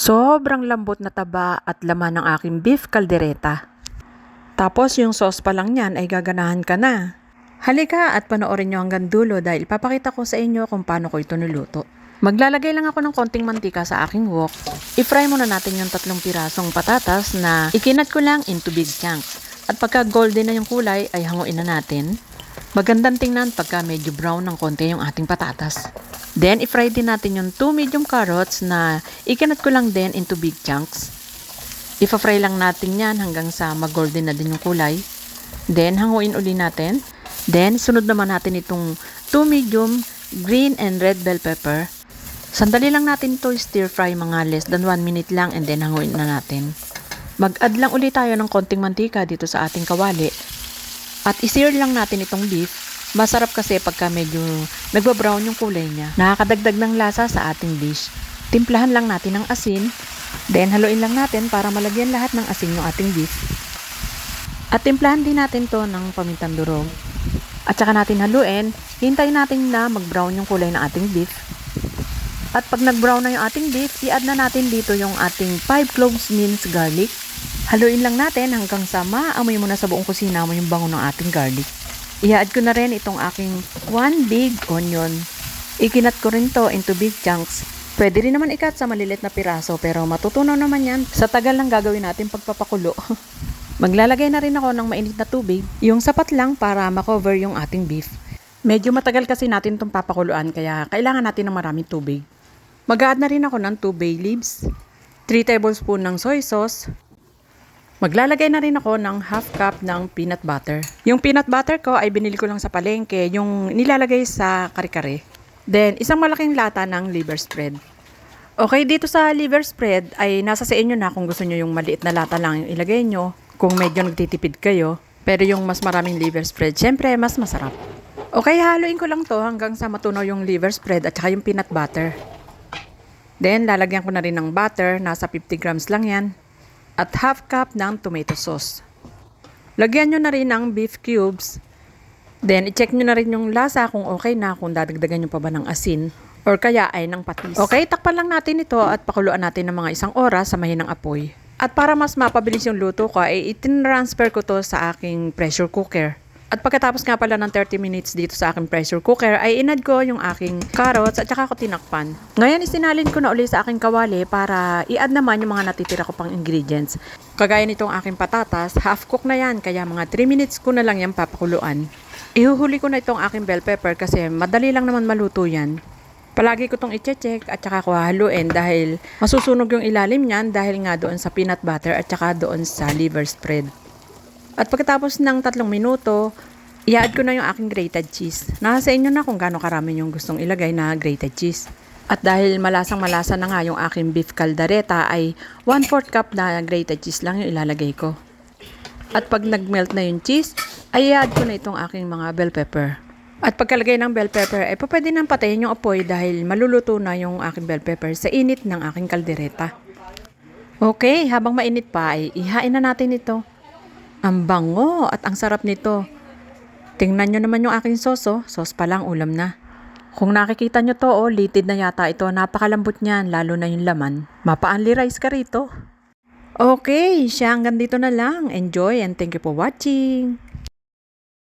Sobrang lambot na taba at laman ng aking beef caldereta. Tapos yung sauce pa lang yan ay gaganahan ka na. Halika at panoorin nyo hanggang dulo dahil ipapakita ko sa inyo kung paano ko ito niluto. Maglalagay lang ako ng konting mantika sa aking wok. I-fry muna natin yung 3 pirasong patatas na ikinat ko lang into big chunks. At pagka golden na yung kulay ay hanguin na natin. Magandang tingnan pagka medyo brown ng konti yung ating patatas. Then, i-fry din natin yung 2 medium carrots na ikinat ko lang din into big chunks. Ipa-fry lang natin yan hanggang sa mag-golden na din yung kulay. Then, hanguin uli natin. Then, sunod naman natin itong 2 medium green and red bell pepper. Sandali lang natin ito stir-fry mga less than 1 minute lang and then hanguin na natin. Mag-add lang ulit tayo ng konting mantika dito sa ating kawali. At i-sear lang natin itong beef. Masarap kasi pagka medyo nagba-brown yung kulay niya. Nakakadagdag ng lasa sa ating dish. Timplahan lang natin ng asin. Then haluin lang natin para malagyan lahat ng asin yung ating beef. At timplahan din natin to ng pamintang durog. At saka natin haluin. Hintayin natin na mag-brown yung kulay ng ating beef. At pag nag-brown na yung ating beef, i-add na natin dito yung ating 5 cloves minced garlic. Haluin lang natin hanggang sa maamoy mo na sa buong kusina mo yung bango ng ating garlic. I-add ko na rin itong aking 1 big onion. Ikinat ko rin to into big chunks. Pwede rin naman ikat sa malilit na piraso pero matutunaw naman yan sa tagal lang gagawin natin pagpapakulo. Maglalagay na rin ako ng mainit na tubig, yung sapat lang para makover yung ating beef. Medyo matagal kasi natin itong papakuluan kaya kailangan natin ng maraming tubig. Mag-add na rin ako ng 2 bay leaves, 3 tablespoon ng soy sauce. Maglalagay na rin ako ng half cup ng peanut butter. Yung peanut butter ko ay binili ko lang sa palengke, yung nilalagay sa kare-kare. Then, isang malaking lata ng liver spread. Okay, dito sa liver spread ay nasa sa inyo na kung gusto nyo yung maliit na lata lang yung ilagay nyo. Kung medyo nagtitipid kayo. Pero yung mas maraming liver spread, syempre mas masarap. Okay, haluin ko lang to hanggang sa matunaw yung liver spread at saka yung peanut butter. Then, lalagyan ko na rin ng butter, nasa 50 grams lang yan. At half cup ng tomato sauce. Lagyan nyo na rin ng beef cubes. Then, i-check nyo na rin yung lasa kung okay na, kung dadagdagan nyo pa ba ng asin or kaya ay ng patis. Okay, takpan lang natin ito at pakuluan natin ng mga 1 oras sa mahinang apoy. At para mas mapabilis yung luto ko, ay itin-transfer ko to sa aking pressure cooker. At pagkatapos nga pala ng 30 minutes dito sa aking pressure cooker, ay inad ko yung aking carrots at saka ko tinakpan. Ngayon isinalin ko na uli sa aking kawali para i-add naman yung mga natitira ko pang ingredients. Kagaya nitong aking patatas, half cook na yan, kaya mga 3 minutes ko na lang yan papakuluan. Ihuhuli ko na itong aking bell pepper kasi madali lang naman maluto yan. Palagi ko itong i-check at saka ko haluin dahil masusunog yung ilalim niyan dahil nga doon sa peanut butter at saka doon sa liver spread. At pagkatapos ng 3 minuto, i-add ko na yung aking grated cheese. Nasa inyo na kung gaano karami yung gustong ilagay na grated cheese. At dahil malasang-malasa na nga yung aking beef caldereta ay 1/4 cup na grated cheese lang yung ilalagay ko. At pag nag-melt na yung cheese, ay i-add ko na itong aking mga bell pepper. At pagkalagay ng bell pepper, ay pwede nang patayin yung apoy dahil maluluto na yung aking bell pepper sa init ng aking caldereta. Okay, habang mainit pa ay ihain na natin ito. Ang bango at ang sarap nito. Tingnan nyo naman yung aking sauce, oh. Sauce pa lang, ulam na. Kung nakikita nyo to, oh, litid na yata ito. Napakalambot niyan, lalo na yung laman. Mapa-only rice ka rito. Okay, siya hanggang dito na lang. Enjoy and thank you for watching.